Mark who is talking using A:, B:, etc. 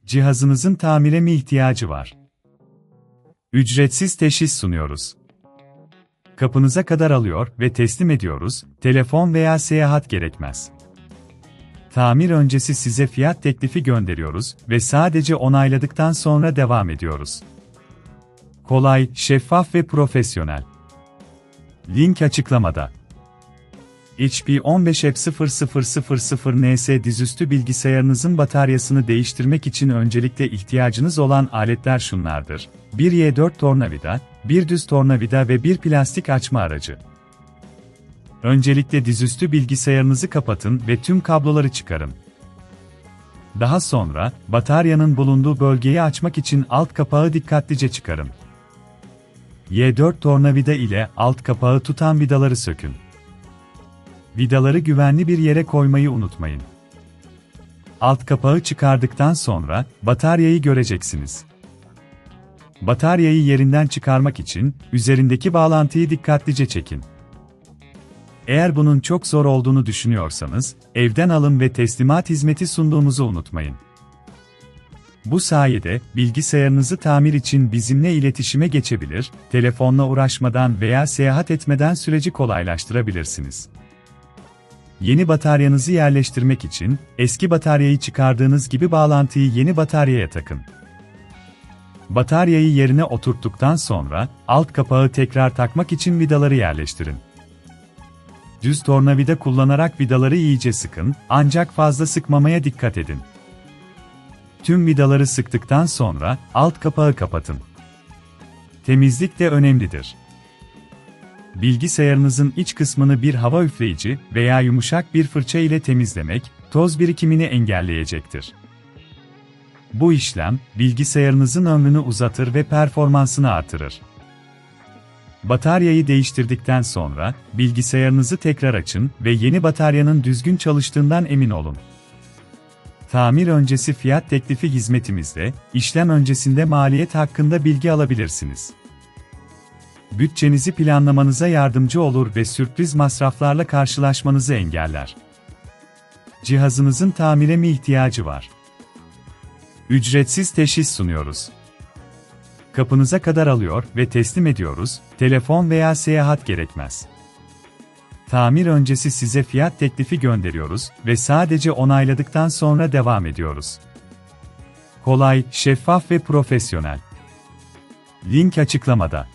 A: Cihazınızın tamire mi ihtiyacı var? Ücretsiz teşhis sunuyoruz. Kapınıza kadar alıyor ve teslim ediyoruz, telefon veya seyahat gerekmez. Tamir öncesi size fiyat teklifi gönderiyoruz ve sadece onayladıktan sonra devam ediyoruz. Kolay, şeffaf ve profesyonel. Link açıklamada. HP 15eb0000ns'de dizüstü bilgisayarınızın bataryasını değiştirmek için öncelikle ihtiyacınız olan aletler şunlardır: bir Y4 tornavida, bir düz tornavida ve bir plastik açma aracı. Öncelikle dizüstü bilgisayarınızı kapatın ve tüm kabloları çıkarın. Daha sonra, bataryanın bulunduğu bölgeyi açmak için alt kapağı dikkatlice çıkarın. Y4 tornavida ile alt kapağı tutan vidaları sökün. Vidaları güvenli bir yere koymayı unutmayın. Alt kapağı çıkardıktan sonra, bataryayı göreceksiniz. Bataryayı yerinden çıkarmak için, üzerindeki bağlantıyı dikkatlice çekin. Eğer bunun çok zor olduğunu düşünüyorsanız, evden alın ve teslimat hizmeti sunduğumuzu unutmayın. Bu sayede, bilgisayarınızı tamir için bizimle iletişime geçebilir, telefonla uğraşmadan veya seyahat etmeden süreci kolaylaştırabilirsiniz. Yeni bataryanızı yerleştirmek için, eski bataryayı çıkardığınız gibi bağlantıyı yeni bataryaya takın. Bataryayı yerine oturttuktan sonra, alt kapağı tekrar takmak için vidaları yerleştirin. Düz tornavida kullanarak vidaları iyice sıkın, ancak fazla sıkmamaya dikkat edin. Tüm vidaları sıktıktan sonra, alt kapağı kapatın. Temizlik de önemlidir. Bilgisayarınızın iç kısmını bir hava üfleyici veya yumuşak bir fırça ile temizlemek, toz birikimini engelleyecektir. Bu işlem, bilgisayarınızın ömrünü uzatır ve performansını artırır. Bataryayı değiştirdikten sonra, bilgisayarınızı tekrar açın ve yeni bataryanın düzgün çalıştığından emin olun. Tamir öncesi fiyat teklifi hizmetimizde, işlem öncesinde maliyet hakkında bilgi alabilirsiniz. Bütçenizi planlamanıza yardımcı olur ve sürpriz masraflarla karşılaşmanızı engeller. Cihazınızın tamire mi ihtiyacı var? Ücretsiz teşhis sunuyoruz. Kapınıza kadar alıyor ve teslim ediyoruz, telefon veya seyahat gerekmez. Tamir öncesi size fiyat teklifi gönderiyoruz ve sadece onayladıktan sonra devam ediyoruz. Kolay, şeffaf ve profesyonel. Link açıklamada.